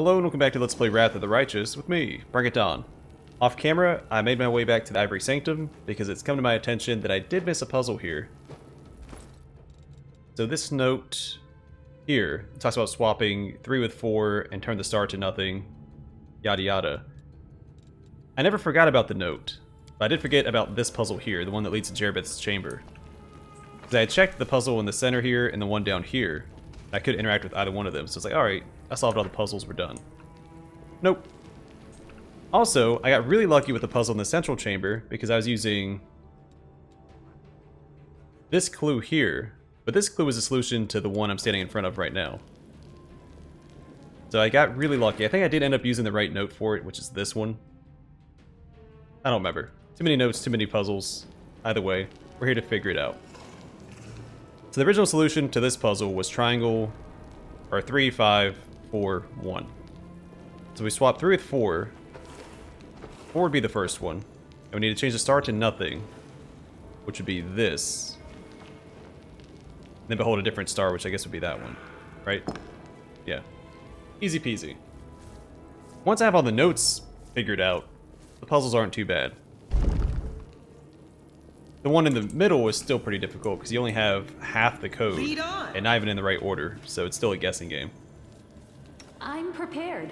Hello and welcome back to Let's Play Wrath of the Righteous with me, Bring It On. Off camera, I made my way back to the Ivory sanctum because it's come to my attention that I did miss a puzzle here. So this note here talks about swapping 3 with 4 and turn the star to nothing, yada yada. I never forgot about the note, but I did forget about this puzzle here, the one that leads to Jerebeth's chamber. Because I had checked the puzzle in the center here and the one down here. I could interact with either one of them, so it's like, alright, I solved all the puzzles, we're done. Nope. Also, I got really lucky with the puzzle in the central chamber because I was using this clue here, but this clue is a solution to the one I'm standing in front of right now. So I got really lucky. I think I did end up using the right note for it, which is this one. I don't remember. Too many notes, too many puzzles. Either way, we're here to figure it out. So the original solution to this puzzle was triangle, or 3, 5, 4, 1. So we swap 3 with 4. 4 would be the first one. And we need to change the star to nothing, which would be this. And then behold a different star, which I guess would be that one. Right? Yeah. Easy peasy. Once I have all the notes figured out, the puzzles aren't too bad. The one in the middle is still pretty difficult because you only have half the code and not even in the right order, so it's still a guessing game. I'm prepared.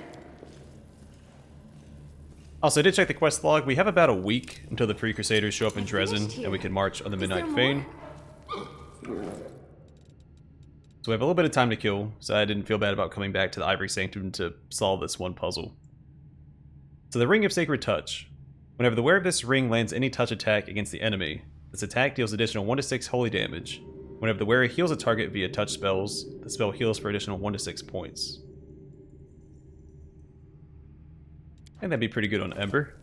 Also, I did check the quest log. We have about a week until the Free Crusaders show up in Drezen and we can march on the Midnight Fane. So we have a little bit of time to kill, so I didn't feel bad about coming back to the Ivory Sanctum to solve this one puzzle. So the Ring of Sacred Touch. Whenever the wearer of this ring lands any touch attack against the enemy, this attack deals additional 1 to 6 holy damage. Whenever the wearer heals a target via touch spells, the spell heals for additional 1 to 6 points. And that'd be pretty good on Ember.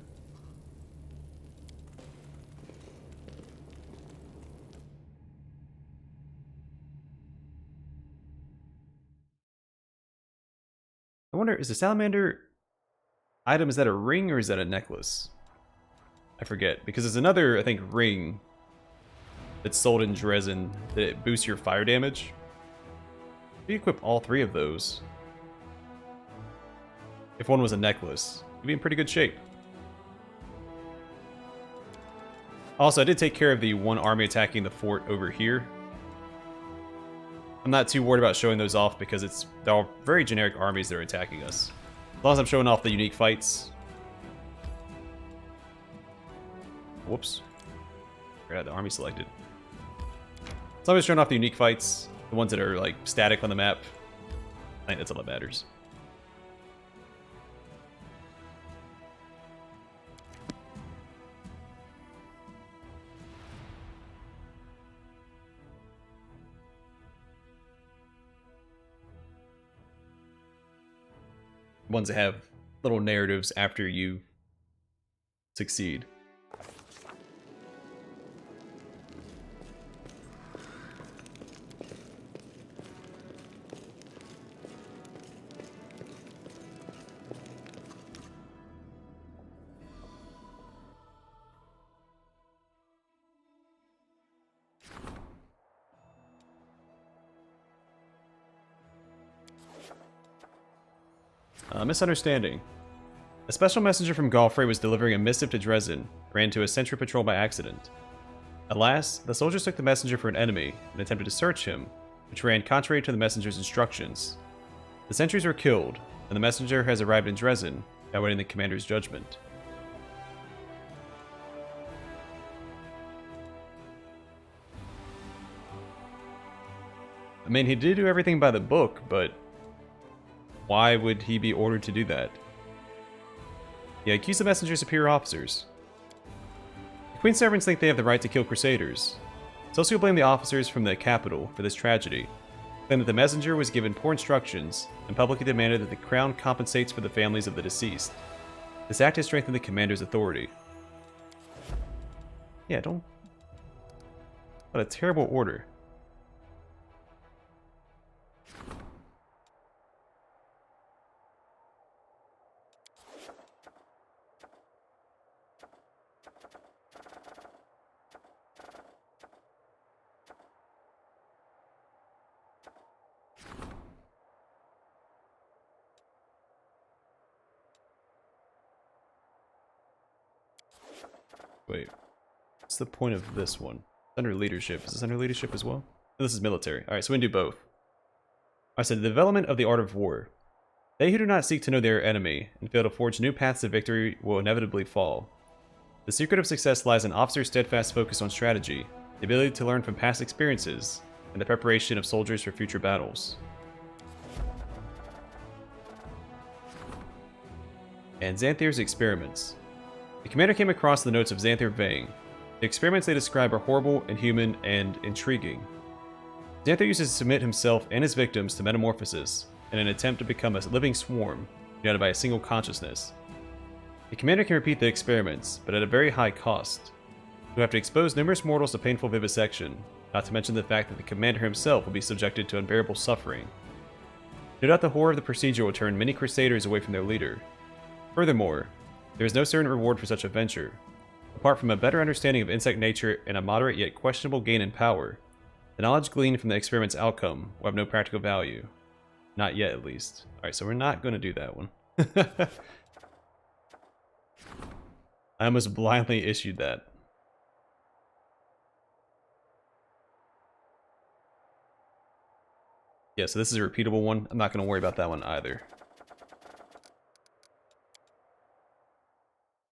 I wonder, is the salamander item, is that a ring or is that a necklace? I forget, because there's another, I think, ring that's sold in Drezen that it boosts your fire damage. If you equip all 3 of those, if one was a necklace, you'd be in pretty good shape. Also, I did take care of the one army attacking the fort over here. I'm not too worried about showing those off because they're all very generic armies that are attacking us. As long as I'm showing off the unique fights. Whoops. Forgot the army selected. As long as I'm showing off the unique fights, the ones that are like static on the map, I think that's all that matters. Ones that have little narratives after you succeed. Misunderstanding. A special messenger from Galfrey was delivering a missive to Drezen, ran into a sentry patrol by accident. Alas, the soldiers took the messenger for an enemy and attempted to search him, which ran contrary to the messenger's instructions. The sentries were killed, and the messenger has arrived in Drezen, awaiting the commander's judgment. I mean, he did do everything by the book, but why would he be ordered to do that? He accused the messenger's superior officers. The Queen's servants think they have the right to kill Crusaders. Socio blamed the officers from the capital for this tragedy, claimed that the messenger was given poor instructions, and publicly demanded that the crown compensates for the families of the deceased. This act has strengthened the commander's authority. Yeah, don't... What a terrible order. Wait. What's the point of this one? It's under leadership. Is this under leadership as well? No, this is military. Alright, so we can do both. Alright, so the development of the art of war. They who do not seek to know their enemy and fail to forge new paths to victory will inevitably fall. The secret of success lies in officers' steadfast focus on strategy, the ability to learn from past experiences, and the preparation of soldiers for future battles. And Xanthir's experiments. The commander came across the notes of Xanthir Vang. The experiments they describe are horrible, inhuman, and intriguing. Xanthir uses to submit himself and his victims to metamorphosis in an attempt to become a living swarm, united by a single consciousness. The commander can repeat the experiments, but at a very high cost. He'll have to expose numerous mortals to painful vivisection, not to mention the fact that the commander himself will be subjected to unbearable suffering. No doubt the horror of the procedure will turn many crusaders away from their leader. Furthermore, there is no certain reward for such a venture. Apart from a better understanding of insect nature and a moderate yet questionable gain in power, the knowledge gleaned from the experiment's outcome will have no practical value. Not yet, at least. Alright, so we're not going to do that one. I almost blindly issued that. Yeah, so this is a repeatable one. I'm not going to worry about that one either.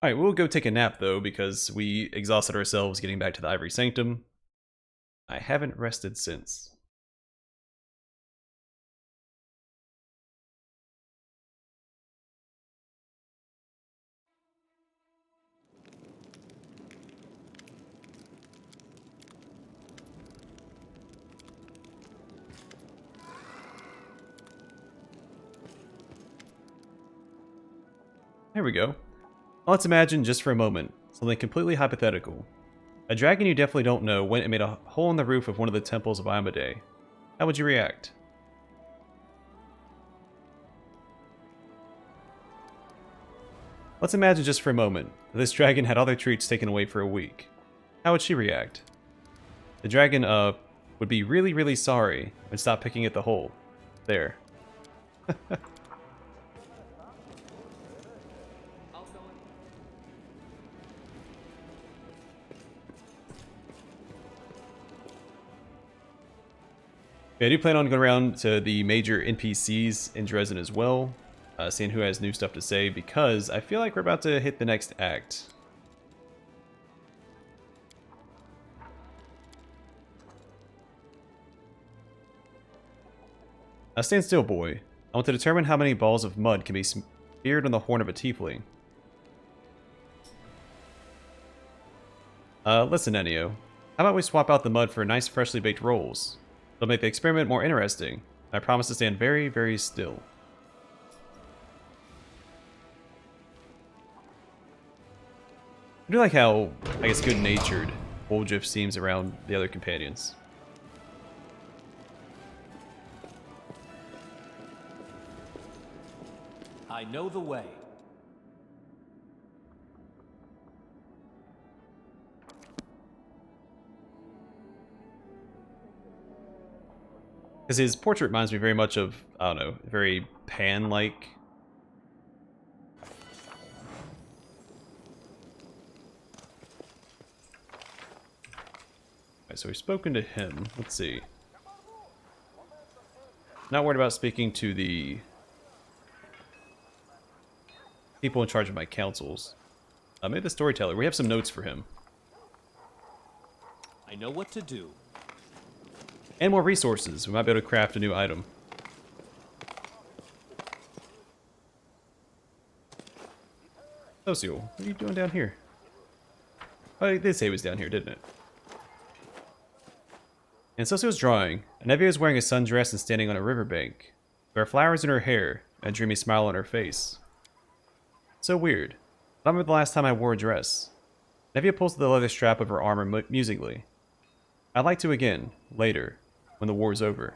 Alright, we'll go take a nap though, because we exhausted ourselves getting back to the Ivory Sanctum. I haven't rested since. There we go. Let's imagine, just for a moment, something completely hypothetical. A dragon you definitely don't know went and made a hole in the roof of one of the temples of Amade. How would you react? Let's imagine just for a moment that this dragon had all their treats taken away for a week. How would she react? The dragon, would be really, really sorry and stop picking at the hole. There. Yeah, I do plan on going around to the major NPCs in Drezen as well, seeing who has new stuff to say, because I feel like we're about to hit the next act. Stand still, boy. I want to determine how many balls of mud can be speared on the horn of a tiefling. Listen, Nenio. How about we swap out the mud for nice freshly baked rolls? It'll make the experiment more interesting. I promise to stand very, very still. I do like how, I guess, good-natured Woljif seems around the other companions. I know the way. Because his portrait reminds me very much of, I don't know, very Pan-like. Alright, so we've spoken to him. Let's see. Not worried about speaking to the people in charge of my councils. Maybe the Storyteller. We have some notes for him. I know what to do. And more resources. We might be able to craft a new item. Socio, what are you doing down here? Oh, it did say he was down here, didn't it? And Socio's drawing. Nevia is wearing a sundress and standing on a riverbank. There are flowers in her hair, and a dreamy smile on her face. So weird. I remember the last time I wore a dress. Nevia pulls the leather strap of her armor musically. I'd like to again, later, when the war's over.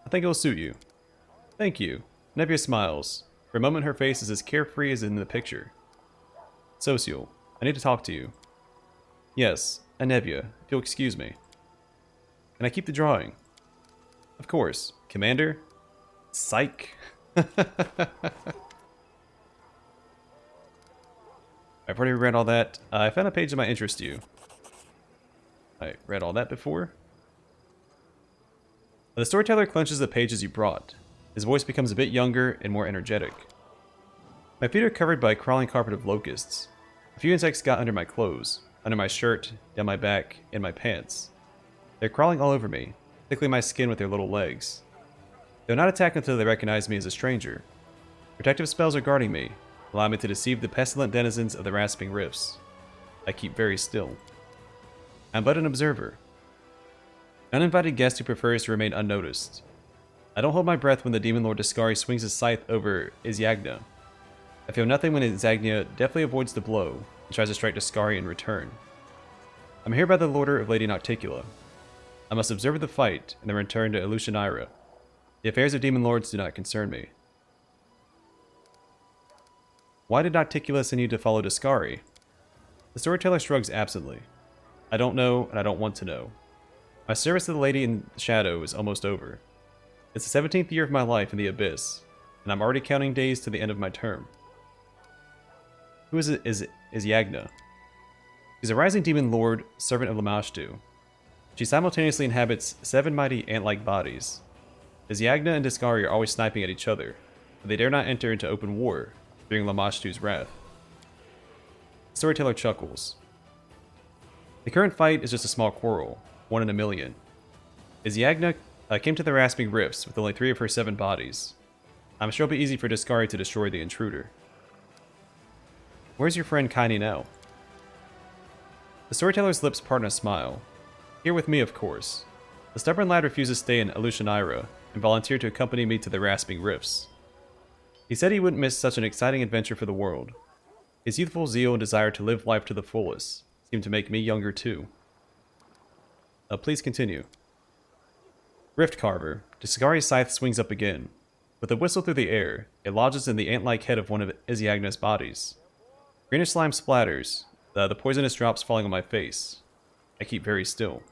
I think it'll suit you. Thank you. Nevia smiles. For a moment her face is as carefree as in the picture. Social, I need to talk to you. Yes, Nevia, if you'll excuse me. Can I keep the drawing? Of course. Commander? Psych. I've already read all that. I found a page that might interest you. I read all that before. The storyteller clenches the pages you brought. His voice becomes a bit younger and more energetic. My feet are covered by a crawling carpet of locusts. A few insects got under my clothes, under my shirt, down my back, and my pants. They're crawling all over me, tickling my skin with their little legs. They'll not attack until they recognize me as a stranger. Protective spells are guarding me, allowing me to deceive the pestilent denizens of the rasping rifts. I keep very still. I'm but an observer. An uninvited guest who prefers to remain unnoticed. I don't hold my breath when the Demon Lord Discari swings his scythe over Izyagna. I feel nothing when Izyagna deftly avoids the blow and tries to strike Discari in return. I'm here by the order of Lady Nocticula. I must observe the fight and then return to Elushanira. The affairs of Demon Lords do not concern me. Why did Nocticula send you to follow Discari? The storyteller shrugs absently. I don't know, and I don't want to know. My service to the Lady in Shadow is almost over. It's the 17th year of my life in the Abyss, and I'm already counting days to the end of my term. Who is Yagna? She's a rising demon lord, servant of Lamashtu. She simultaneously inhabits 7 mighty ant-like bodies. Yagna and Discari are always sniping at each other, but they dare not enter into open war, fearing Lamashtu's wrath. The storyteller chuckles. The current fight is just a small quarrel, 1 in a million. Yagna came to the Rasping Rifts with only 3 of her 7 bodies. I'm sure it'll be easy for Discari to destroy the intruder. Where's your friend Kaini now? The storyteller's lips part in a smile. Here with me, of course. The stubborn lad refuses to stay in Elushanira and volunteered to accompany me to the Rasping Rifts. He said he wouldn't miss such an exciting adventure for the world. His youthful zeal and desire to live life to the fullest seemed to make me younger too. Please continue. Rift Carver. Discari's scythe swings up again. With a whistle through the air, it lodges in the ant-like head of one of Izyagna's bodies. Greenish slime splatters, the poisonous drops falling on my face. I keep very still.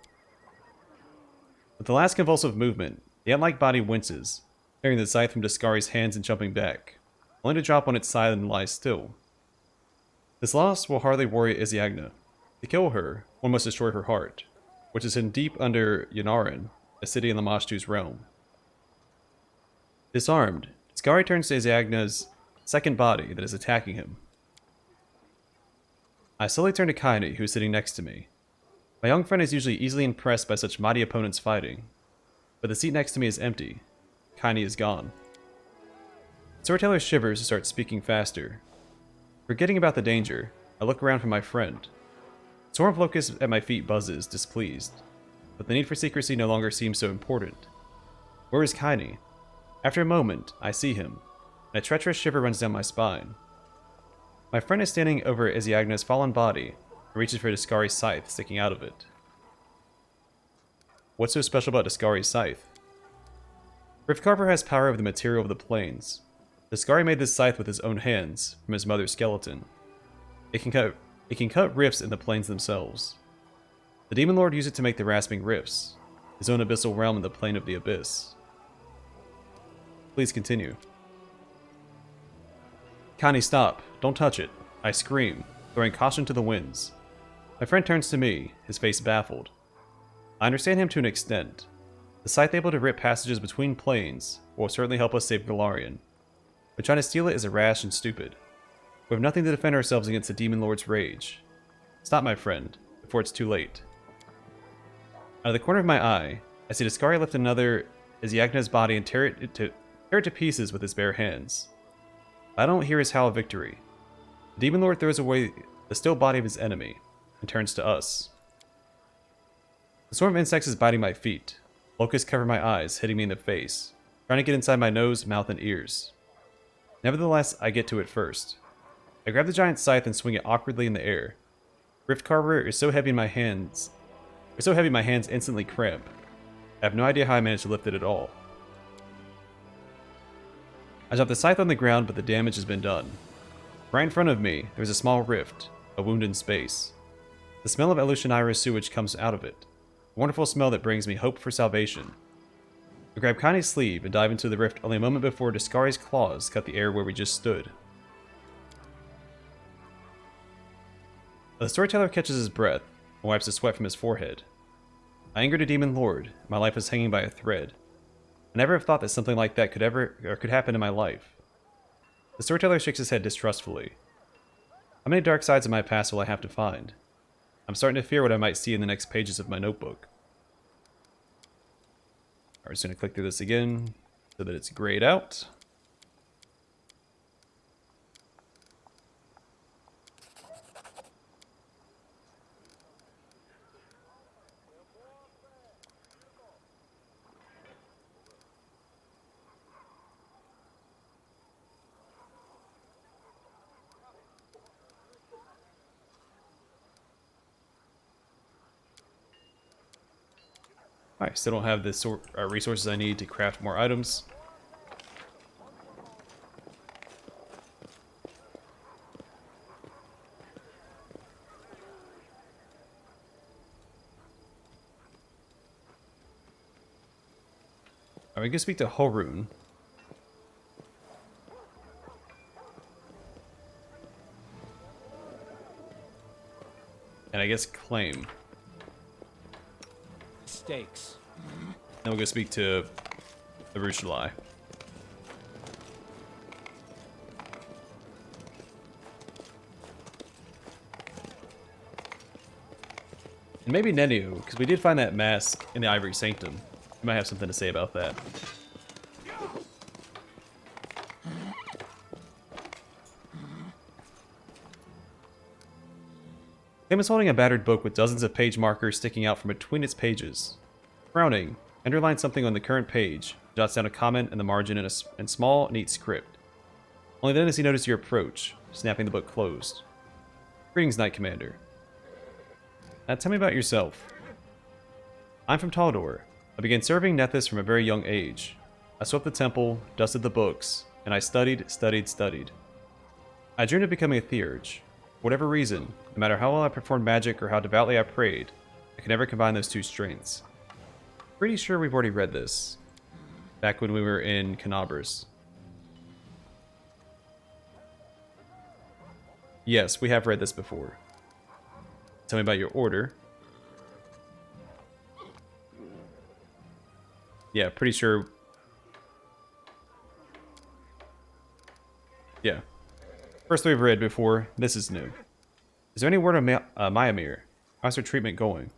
With the last convulsive movement, the ant-like body winces, tearing the scythe from Discari's hands and jumping back, only to drop on its side and lie still. This loss will hardly worry Izyagna. To kill her, one must destroy her heart, which is hidden deep under Yanarin, a city in Lamashtu's realm. Disarmed, Discari turns to Izyagna's second body that is attacking him. I slowly turn to Kaini, who is sitting next to me. My young friend is usually easily impressed by such mighty opponents fighting, but the seat next to me is empty. Kaini is gone. Storyteller shivers and starts speaking faster. Forgetting about the danger, I look around for my friend. The swarm of locusts at my feet buzzes, displeased, but the need for secrecy no longer seems so important. Where is Kaini? After a moment, I see him, and a treacherous shiver runs down my spine. My friend is standing over Izyagna's fallen body and reaches for Discari's scythe sticking out of it. What's so special about Discari's scythe? Rift Carver has power over the material of the plains. Discari made this scythe with his own hands, from his mother's skeleton. It can cut rifts in the plains themselves. The Demon Lord used it to make the Rasping Rifts, his own abyssal realm in the Plain of the Abyss. Please continue. Kaini, stop. Don't touch it. I scream, throwing caution to the winds. My friend turns to me, his face baffled. I understand him to an extent. The scythe able to rip passages between planes will certainly help us save Galarian. But trying to steal it is rash and stupid. We have nothing to defend ourselves against the Demon Lord's rage. Stop, my friend, before it's too late. Out of the corner of my eye, I see Discari lift another Izyagna's body and tear it to pieces with his bare hands. I don't hear his howl of victory. The Demon Lord throws away the still body of his enemy and turns to us. The swarm of insects is biting my feet. Locusts cover my eyes, hitting me in the face, trying to get inside my nose, mouth, and ears. Nevertheless, I get to it first. I grab the giant scythe and swing it awkwardly in the air. Rift Carver is so heavy my hands instantly cramp. I have no idea how I managed to lift it at all. I drop the scythe on the ground, but the damage has been done. Right in front of me, there is a small rift, a wound in space. The smell of Elushanira's sewage comes out of it, a wonderful smell that brings me hope for salvation. I grab Kaini's sleeve and dive into the rift only a moment before Discari's claws cut the air where we just stood. The storyteller catches his breath and wipes the sweat from his forehead. I angered a demon lord. My life was hanging by a thread. I never have thought that something like that could happen in my life. The storyteller shakes his head distrustfully. How many dark sides of my past will I have to find? I'm starting to fear what I might see in the next pages of my notebook. Alright, just going to click through this again so that it's grayed out. Alright, still don't have the resources I need to craft more items. Alright, we can speak to Horun. And I guess claim. Stakes. Then we'll go speak to the Rushalai. And maybe Nenio, because we did find that mask in the Ivory sanctum. We might have something to say about that. Tim is holding a battered book with dozens of page markers sticking out from between its pages. Frowning, underlines something on the current page, jots down a comment in the margin in small, neat script. Only then does he notice your approach, snapping the book closed. Greetings, Knight Commander. Now tell me about yourself. I'm from Taldor. I began serving Nethys from a very young age. I swept the temple, dusted the books, and I studied. I dreamed of becoming a theurge. For whatever reason, no matter how well I performed magic or how devoutly I prayed, I could never combine those two strengths. Pretty sure we've already read this. Back when we were in Canabras. Yes, we have read this before. Tell me about your order. Yeah, pretty sure. Yeah. First we've read before, this is new. Is there any word on Myamir? How's her treatment going?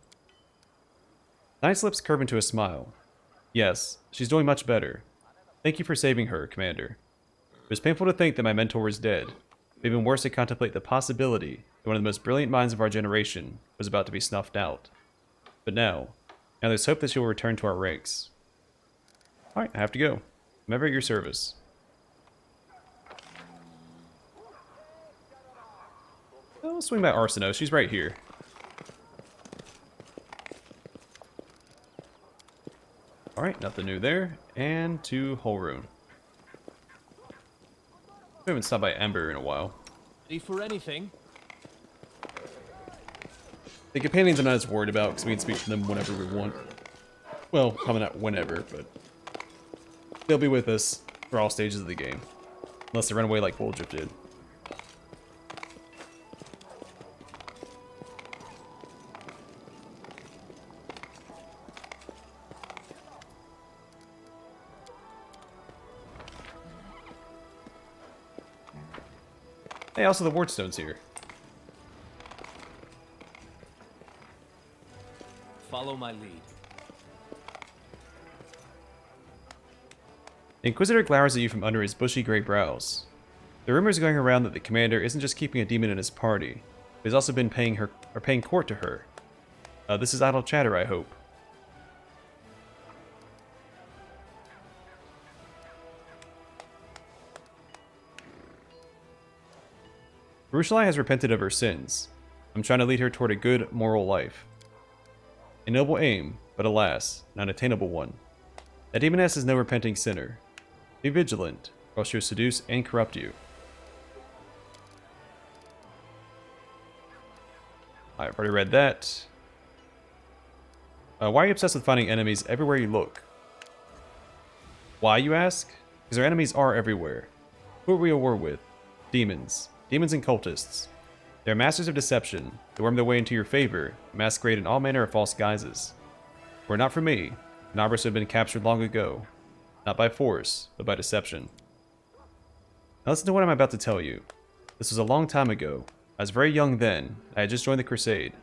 Knight's lips curve into a smile. Yes, she's doing much better. Thank you for saving her, Commander. It was painful to think that my mentor was dead. But even worse to contemplate the possibility that one of the most brilliant minds of our generation was about to be snuffed out. But now there's hope that she will return to our ranks. Alright, I have to go. I'm ever at your service. I'll swing by Arsino. She's right here. Alright, nothing new there. And to Horun. We haven't stopped by Ember in a while. Ready for anything? The companions I'm not as worried about because we can speak to them whenever we want. Well, probably not whenever, but they'll be with us for all stages of the game. Unless they run away like Woldrift did. Hey, also the Wardstone's here. Follow my lead. The Inquisitor glowers at you from under his bushy gray brows. The rumors going around that the commander isn't just keeping a demon in his party, but he's also been paying court to her. This is idle chatter, I hope. Rushalai has repented of her sins. I'm trying to lead her toward a good, moral life. A noble aim, but alas, an unattainable one. That demoness is no repenting sinner. Be vigilant, or else she'll seduce and corrupt you. I've already read that. Why are you obsessed with finding enemies everywhere you look? Why, you ask? Because our enemies are everywhere. Who are we at war with? Demons. Demons and cultists. They are masters of deception. They worm their way into your favor, masquerade in all manner of false guises. Were it not for me, Knobris would have been captured long ago. Not by force, but by deception. Now listen to what I'm about to tell you. This was a long time ago. I was very young then. I had just joined the Crusade.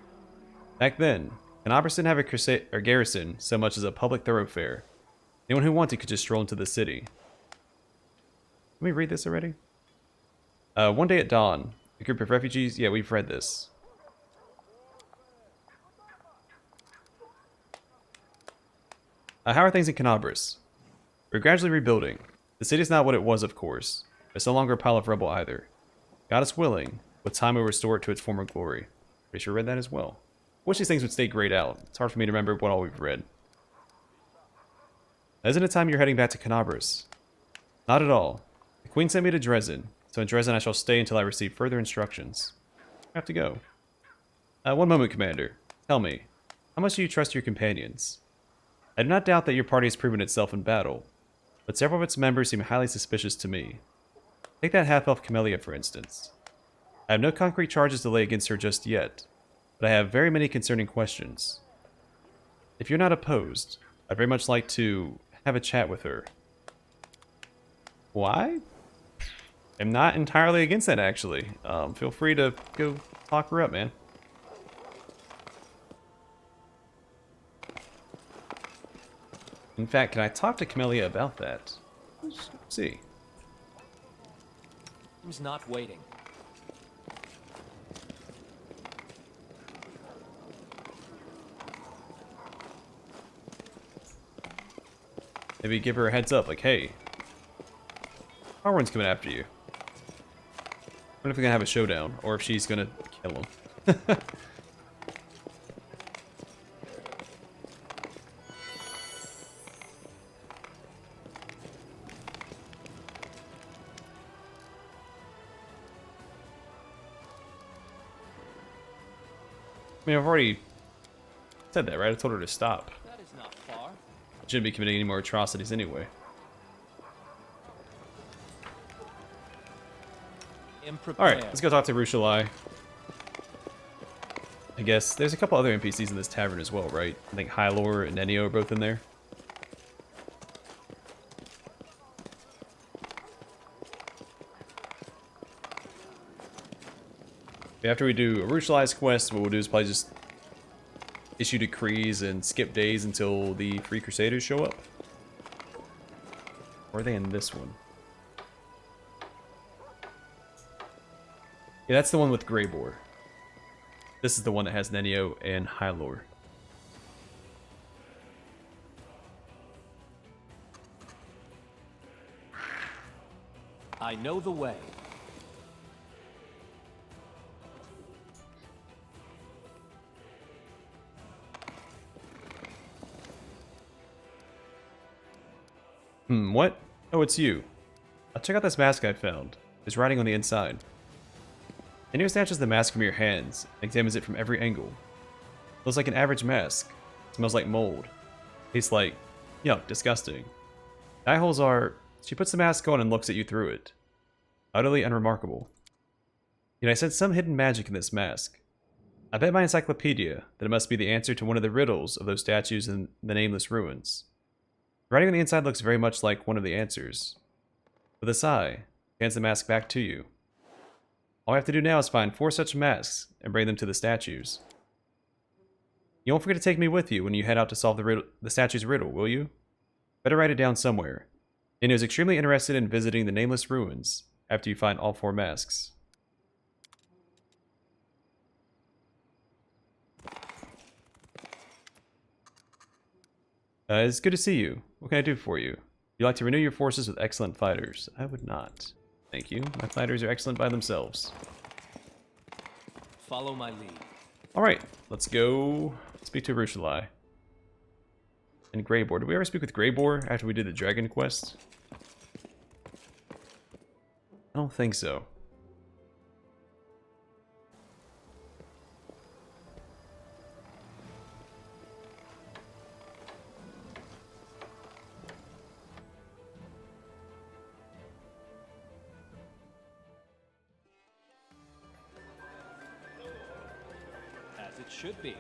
Back then, Knobris didn't have a crusade or garrison so much as a public thoroughfare. Anyone who wanted could just stroll into the city. Let me read this already. One day at dawn, a group of refugees... Yeah, we've read this. How are things in Knobris? We're gradually rebuilding. The city's not what it was, of course. But it's no longer a pile of rubble either. God is willing. With time, we'll restore it to its former glory. Pretty sure I read that as well. Wish these things would stay grayed out. It's hard for me to remember what all we've read. Isn't it time you're heading back to Knobris? Not at all. The Queen sent me to Drezen, so in Drezen I shall stay until I receive further instructions. I have to go. One moment, Commander. Tell me, how much do you trust your companions? I do not doubt that your party has proven itself in battle, but several of its members seem highly suspicious to me. Take that half-elf Camellia, for instance. I have no concrete charges to lay against her just yet, but I have very many concerning questions. If you're not opposed, I'd very much like to have a chat with her. Why? I'm not entirely against that, actually. Feel free to go talk her up, man. In fact, can I talk to Camellia about that? Let's see. Who's not waiting? Maybe give her a heads up, like, hey, Harwin's coming after you. I wonder if we're gonna have a showdown, or if she's gonna kill him. I mean, I've already said that, right? I told her to stop. That is not far. Shouldn't be committing any more atrocities anyway. Alright, let's go talk to Rushalai. I guess there's a couple other NPCs in this tavern as well, right? I think Hylor and Nenio are both in there. After we do Rushalai's quest, what we'll do is probably just issue decrees and skip days until the Free Crusaders show up. Or are they in this one? Yeah, that's the one with Greybor. This is the one that has Nenio and Hylor. I know the way. What? Oh, it's you. Check out this mask I found. There's writing on the inside. Nenio snatches the mask from your hands and examines it from every angle. Looks like an average mask. Smells like mold. Tastes like... yuck, disgusting. The eye holes are... She puts the mask on and looks at you through it. Utterly unremarkable. Yet I sense some hidden magic in this mask. I bet my encyclopedia that it must be the answer to one of the riddles of those statues in the Nameless Ruins. The writing on the inside looks very much like one of the answers. With a sigh, he hands the mask back to you. All I have to do now is find 4 such masks and bring them to the statues. You won't forget to take me with you when you head out to solve the statue's riddle, will you? Better write it down somewhere. Nenio is extremely interested in visiting the Nameless Ruins after you find all 4 masks. It's good to see you. What can I do for you? You like to renew your forces with excellent fighters. I would not. Thank you. My fighters are excellent by themselves. Follow my lead. Alright, let's go speak to Rushalai. And Greybor. Did we ever speak with Greybor after we did the Dragon Quest? I don't think so. should be.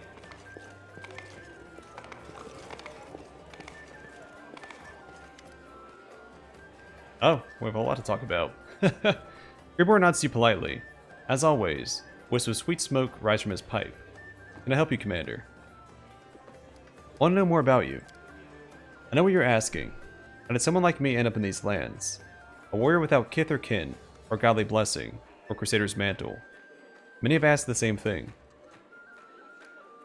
Oh, we have a lot to talk about. Greybor nods to you politely. As always, wisps of sweet smoke rise from his pipe. Can I help you, Commander? Want to know more about you? I know what you're asking. How did someone like me end up in these lands? A warrior without kith or kin, or godly blessing, or crusader's mantle. Many have asked the same thing.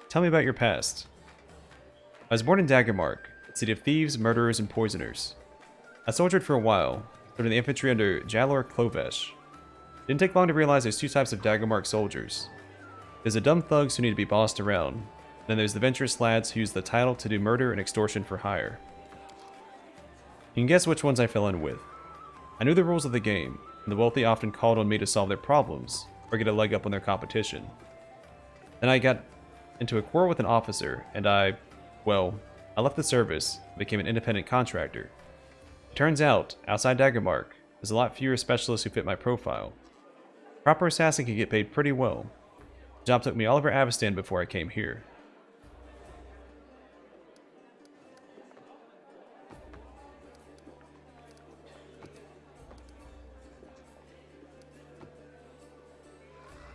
Tell me about your past. I was born in Daggermark, a city of thieves, murderers, and poisoners. I soldiered for a while, serving the infantry under Jalor Klovesh. Didn't take long to realize there's two types of Daggermark soldiers. There's the dumb thugs who need to be bossed around, and then there's the venturous lads who use the title to do murder and extortion for hire. You can guess which ones I fell in with. I knew the rules of the game, and the wealthy often called on me to solve their problems, or get a leg up on their competition. Then I got into a quarrel with an officer, and I left the service and became an independent contractor. It turns out, outside Daggermark, there's a lot fewer specialists who fit my profile. A proper assassin can get paid pretty well. The job took me all over Avestan before I came here.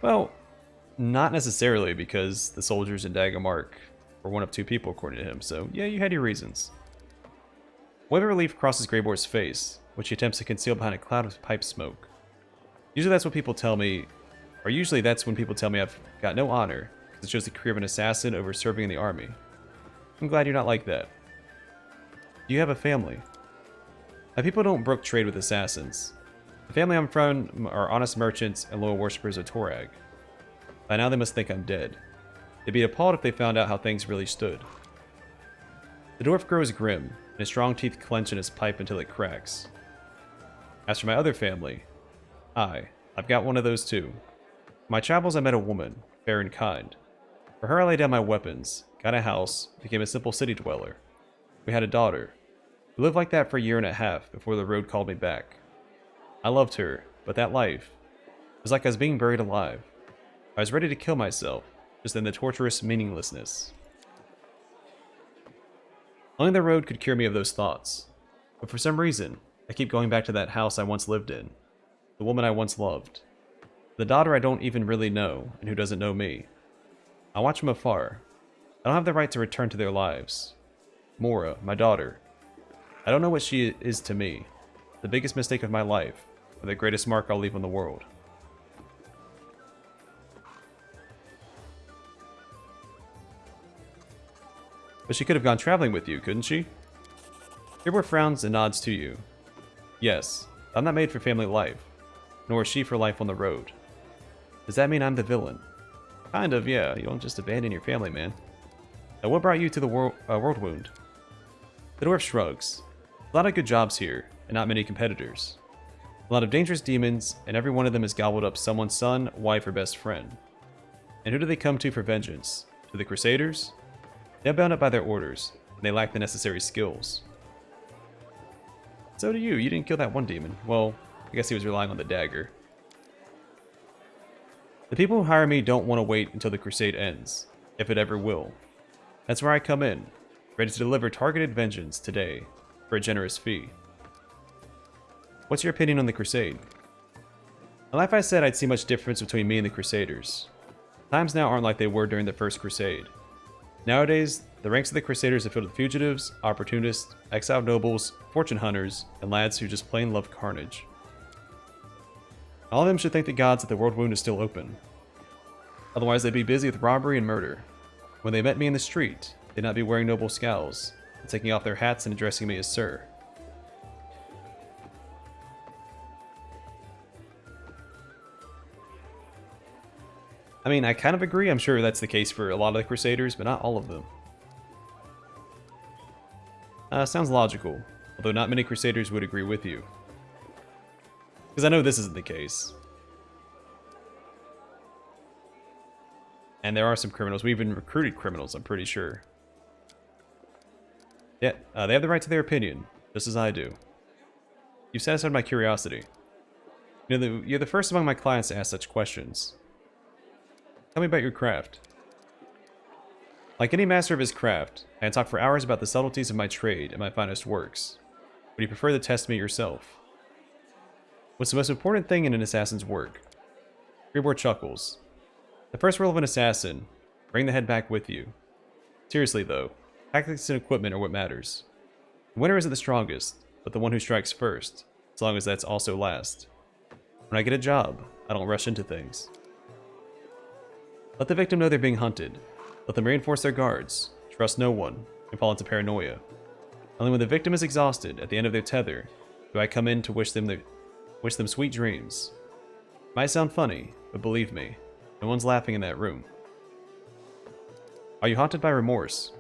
Well, not necessarily, because the soldiers in Daggermark were one of two people according to him, so yeah, you had your reasons. A wave of relief crosses Greybor's face, which he attempts to conceal behind a cloud of pipe smoke. Usually that's when people tell me I've got no honor, because it shows the career of an assassin over serving in the army. I'm glad you're not like that. Do you have a family? My people don't brook trade with assassins. The family I'm from are honest merchants and loyal worshippers of Torag. By now they must think I'm dead. They'd be appalled if they found out how things really stood. The dwarf grows grim, and his strong teeth clench in his pipe until it cracks. As for my other family, I've got one of those too. In my travels I met a woman, fair and kind. For her I laid down my weapons, got a house, became a simple city dweller. We had a daughter. We lived like that for a year and a half before the road called me back. I loved her, but that life, it was like I was being buried alive. I was ready to kill myself, just in the torturous meaninglessness. Only the road could cure me of those thoughts. But for some reason, I keep going back to that house I once lived in. The woman I once loved. The daughter I don't even really know, and who doesn't know me. I watch from afar. I don't have the right to return to their lives. Mora, my daughter. I don't know what she is to me. The biggest mistake of my life, or the greatest mark I'll leave on the world. But she could have gone traveling with you, couldn't she? Greybor frowns and nods to you. Yes, I'm not made for family life, nor is she for life on the road. Does that mean I'm the villain? Kind of, yeah. You don't just abandon your family, man. Now, what brought you to the world wound? The dwarf shrugs. A lot of good jobs here, and not many competitors. A lot of dangerous demons, and every one of them has gobbled up someone's son, wife, or best friend. And who do they come to for vengeance? To the Crusaders? They're bound up by their orders, and they lack the necessary skills. So do you. You didn't kill that one demon. Well, I guess he was relying on the dagger. The people who hire me don't want to wait until the crusade ends, if it ever will. That's where I come in, ready to deliver targeted vengeance today, for a generous fee. What's your opinion on the crusade? In life I said I'd see much difference between me and the Crusaders. Times now aren't like they were during the First Crusade. Nowadays, the ranks of the Crusaders are filled with fugitives, opportunists, exiled nobles, fortune hunters, and lads who just plain love carnage. All of them should thank the gods that the world wound is still open. Otherwise they'd be busy with robbery and murder. When they met me in the street, they'd not be wearing noble scowls, and taking off their hats and addressing me as sir. I mean, I kind of agree. I'm sure that's the case for a lot of the Crusaders, but not all of them. Sounds logical, although not many Crusaders would agree with you. Because I know this isn't the case. And there are some criminals. We even recruited criminals, I'm pretty sure. Yeah, they have the right to their opinion, just as I do. You've satisfied my curiosity. You're the first among my clients to ask such questions. Tell me about your craft. Like any master of his craft, I can talk for hours about the subtleties of my trade and my finest works. Would you prefer to test me yourself? What's the most important thing in an assassin's work? Greybor chuckles. The first rule of an assassin, bring the head back with you. Seriously though, tactics and equipment are what matters. The winner isn't the strongest, but the one who strikes first, as long as that's also last. When I get a job, I don't rush into things. Let the victim know they're being hunted. Let them reinforce their guards, trust no one, and fall into paranoia. Only when the victim is exhausted at the end of their tether do I come in to wish them sweet dreams. Might sound funny, but believe me, no one's laughing in that room. Are you haunted by remorse?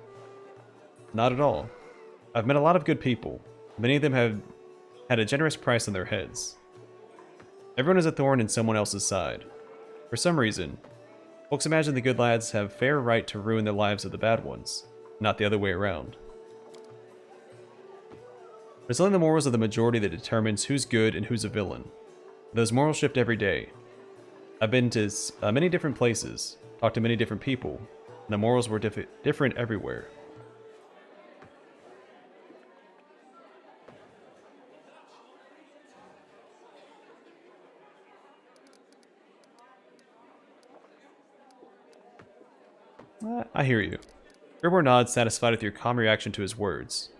Not at all. I've met a lot of good people. Many of them have had a generous price on their heads. Everyone is a thorn in someone else's side. For some reason, folks imagine the good lads have fair right to ruin the lives of the bad ones, not the other way around. It's only the morals of the majority that determines who's good and who's a villain. Those morals shift every day. I've been to many different places, talked to many different people, and the morals were different everywhere. I hear you. Greybor nods, satisfied with your calm reaction to his words.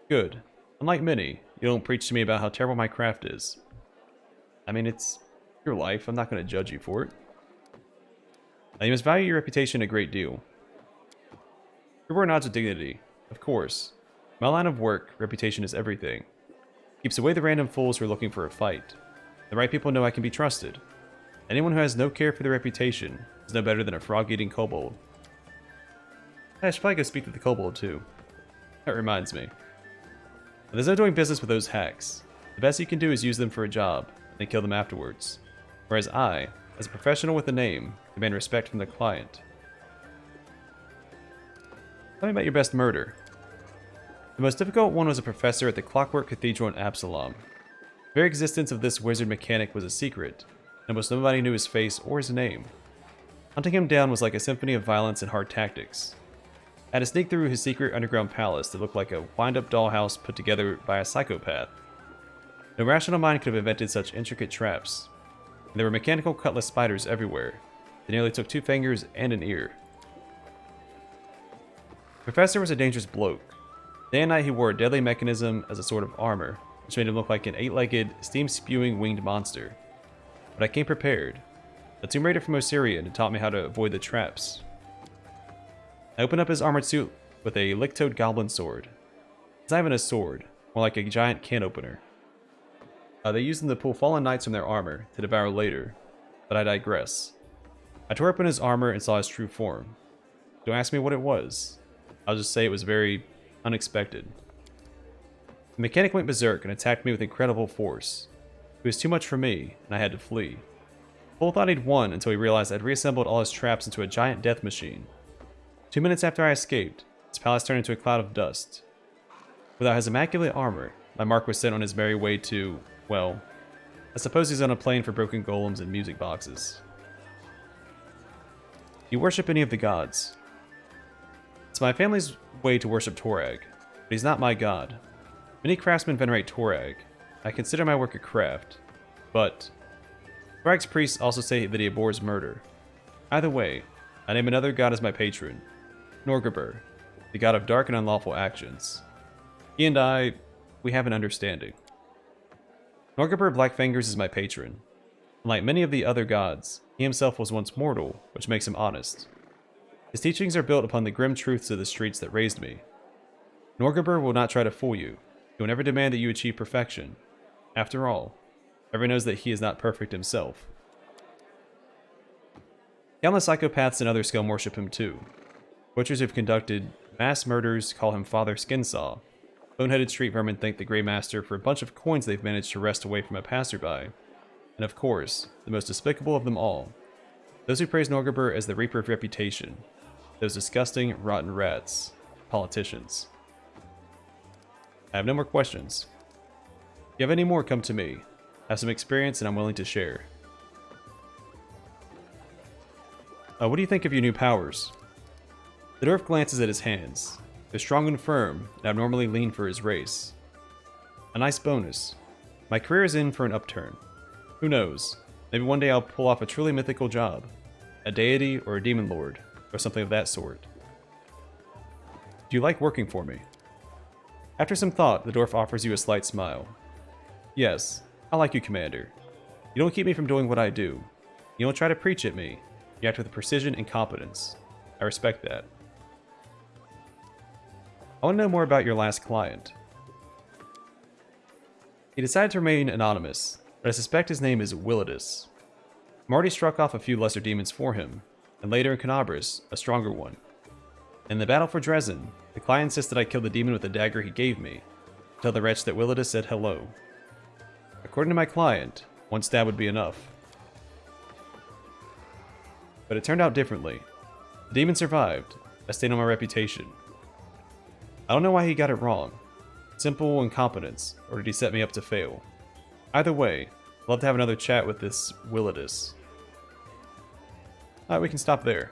Good. Unlike many, you don't preach to me about how terrible my craft is. I mean, it's your life. I'm not going to judge you for it. Now, you must value your reputation a great deal. Greybor nods with dignity. Of course. In my line of work, reputation is everything. Keeps away the random fools who are looking for a fight. The right people know I can be trusted. Anyone who has no care for their reputation is no better than a frog-eating kobold. I should probably go speak to the kobold too. That reminds me. There's no doing business with those hacks. The best you can do is use them for a job, and then kill them afterwards. Whereas I, as a professional with a name, demand respect from the client. Tell me about your best murder. The most difficult one was a professor at the Clockwork Cathedral in Absalom. The very existence of this wizard mechanic was a secret, and almost nobody knew his face or his name. Hunting him down was like a symphony of violence and hard tactics. I had to sneak through his secret underground palace that looked like a wind-up dollhouse put together by a psychopath. No rational mind could have invented such intricate traps. And there were mechanical cutlass spiders everywhere. They nearly took 2 fingers and an ear. The professor was a dangerous bloke. Day and night he wore a deadly mechanism as a sort of armor, which made him look like an 8-legged, steam-spewing winged monster. But I came prepared. A Tomb Raider from Osirian had taught me how to avoid the traps. I opened up his armored suit with a lick-toed goblin sword. It's not even a sword, more like a giant can opener. They used them to pull fallen knights from their armor to devour later, but I digress. I tore open his armor and saw his true form. Don't ask me what it was. I'll just say it was very unexpected. The mechanic went berserk and attacked me with incredible force. It was too much for me, and I had to flee. Cole thought he'd won until he realized I'd reassembled all his traps into a giant death machine. 2 minutes after I escaped, his palace turned into a cloud of dust. Without his immaculate armor, my mark was sent on his merry way to, well, I suppose he's on a plane for broken golems and music boxes. Do you worship any of the gods? It's my family's way to worship Torag, but he's not my god. Many craftsmen venerate Torag. I consider my work a craft, but Torag's priests also say that he abhors murder. Either way, I name another god as my patron, Norgrbur, the god of dark and unlawful actions. He and I, we have an understanding. Norgrbur Blackfingers is my patron. Unlike many of the other gods, he himself was once mortal, which makes him honest. His teachings are built upon the grim truths of the streets that raised me. Norgrbur will not try to fool you. He will never demand that you achieve perfection. After all, everyone knows that he is not perfect himself. Countless psychopaths and other scum worship him too. Butchers who've conducted mass murders call him Father Skinsaw. Boneheaded street vermin thank the Grey Master for a bunch of coins they've managed to wrest away from a passerby. And of course, the most despicable of them all, those who praise Norgrbur as the Reaper of Reputation. Those disgusting, rotten rats. Politicians. I have no more questions. If you have any more, come to me. I have some experience and I'm willing to share. What do you think of your new powers? The dwarf glances at his hands. They're strong and firm, and abnormally lean for his race. A nice bonus. My career is in for an upturn. Who knows? Maybe one day I'll pull off a truly mythical job. A deity or a demon lord, or something of that sort. Do you like working for me? After some thought, the dwarf offers you a slight smile. Yes, I like you, Commander. You don't keep me from doing what I do. You don't try to preach at me. You act with precision and competence. I respect that. I want to know more about your last client. He decided to remain anonymous, but I suspect his name is Willidus. I'm already struck off a few lesser demons for him, and later in Canabris, a stronger one. In the battle for Drezen, the client insisted I kill the demon with the dagger he gave me, to tell the wretch that Willidus said hello. According to my client, one stab would be enough. But it turned out differently. The demon survived, a stain on my reputation. I don't know why he got it wrong. Simple incompetence, or did he set me up to fail? Either way, I'd love to have another chat with this Willidus. Alright, we can stop there.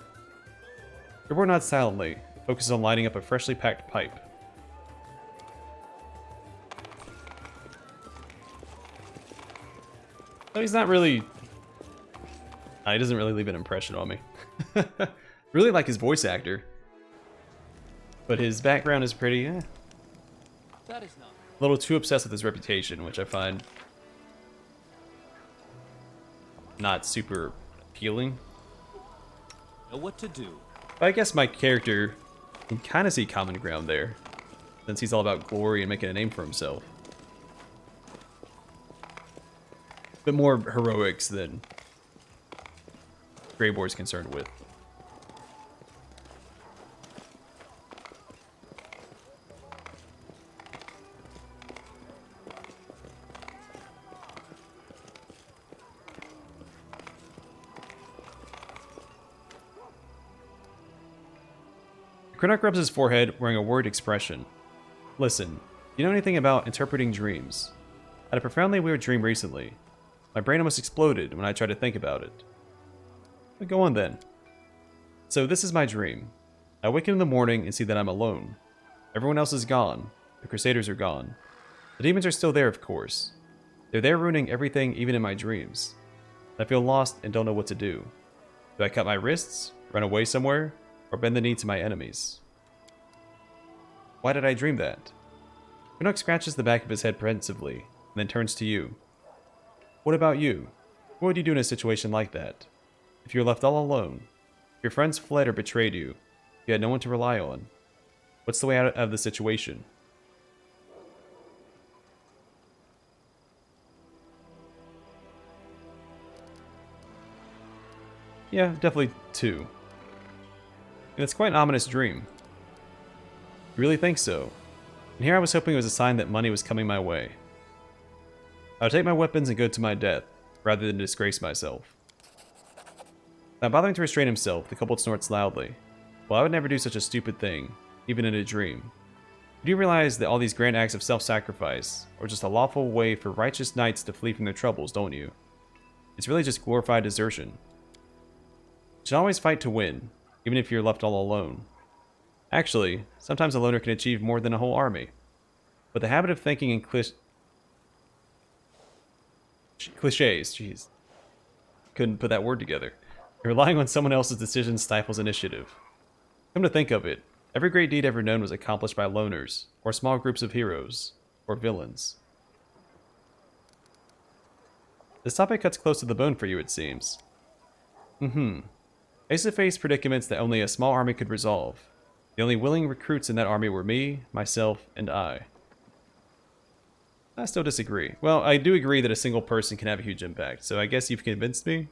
Greybor nods silently, focuses on lighting up a freshly packed pipe. So he's not really... he doesn't really leave an impression on me. Really like his voice actor. But his background is pretty, That is not. a little too obsessed with his reputation, which I find not super appealing. Know what to do. But I guess my character can kind of see common ground there, since he's all about glory and making a name for himself. But more heroics than Greybor's concerned with. Cronach rubs his forehead, wearing a worried expression. Listen, you know anything about interpreting dreams? I had a profoundly weird dream recently. My brain almost exploded when I tried to think about it. But go on then. So this is my dream. I wake in the morning and see that I'm alone. Everyone else is gone. The Crusaders are gone. The demons are still there, of course. They're there ruining everything, even in my dreams. I feel lost and don't know what to do. Do I cut my wrists, run away somewhere, or bend the knee to my enemies? Why did I dream that? Cronach scratches the back of his head pensively, and then turns to you. What about you? What would you do in a situation like that? If you're left all alone, if your friends fled or betrayed you, you had no one to rely on, what's the way out of the situation? Yeah, definitely 2. And it's quite an ominous dream. You really think so? And here I was hoping it was a sign that money was coming my way. I would take my weapons and go to my death, rather than disgrace myself. Not bothering to restrain himself, the kobold snorts loudly. Well, I would never do such a stupid thing, even in a dream. You do realize that all these grand acts of self-sacrifice are just a lawful way for righteous knights to flee from their troubles, don't you? It's really just glorified desertion. You should always fight to win, even if you're left all alone. Actually, sometimes a loner can achieve more than a whole army. But the habit of thinking in cliches, jeez. Couldn't put that word together. And relying on someone else's decisions stifles initiative. Come to think of it, every great deed ever known was accomplished by loners, or small groups of heroes, or villains. This topic cuts close to the bone for you, it seems. I used to face predicaments that only a small army could resolve. The only willing recruits in that army were me, myself, and I. I still disagree. Well, I do agree that a single person can have a huge impact, so I guess you've convinced me?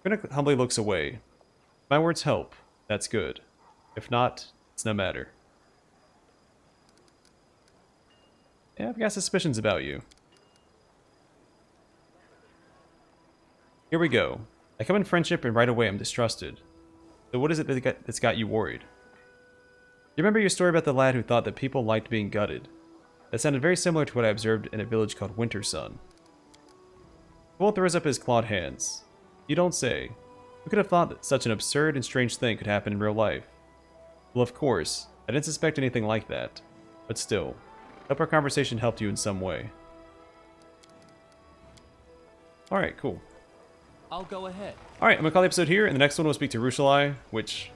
Cronach humbly looks away. My words help. That's good. If not, it's no matter. Yeah, I've got suspicions about you. Here we go. I come in friendship and right away I'm distrusted. So what is it that's got you worried? You remember your story about the lad who thought that people liked being gutted? That sounded very similar to what I observed in a village called Wintersun. Cole throws up his clawed hands. You don't say. Who could have thought that such an absurd and strange thing could happen in real life? Well, of course, I didn't suspect anything like that. But still, hope our conversation helped you in some way. Alright, cool. I'll go ahead. Alright, I'm going to call the episode here, and the next one we'll speak to Rushalai, which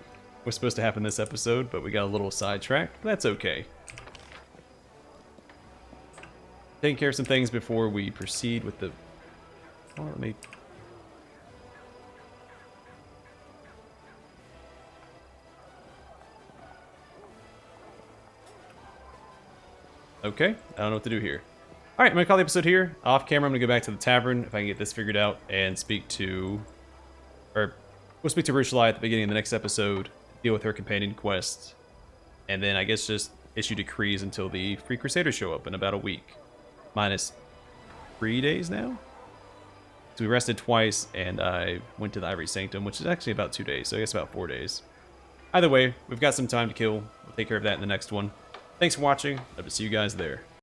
was supposed to happen this episode, but we got a little sidetracked. That's okay. Taking care of some things before we proceed with the... Oh, let me... Okay, I don't know what to do here. Alright, I'm going to call the episode here. Off camera, I'm going to go back to the tavern if I can get this figured out and speak to... Or, we'll speak to Rushalai at the beginning of the next episode, deal with her companion quest, and then I guess just issue decrees until the Free Crusaders show up in about a week. Minus 3 days now? So we rested twice, and I went to the Ivory sanctum, which is actually about 2 days, so I guess about 4 days. Either way, we've got some time to kill. We'll take care of that in the next one. Thanks for watching. Hope to see you guys there.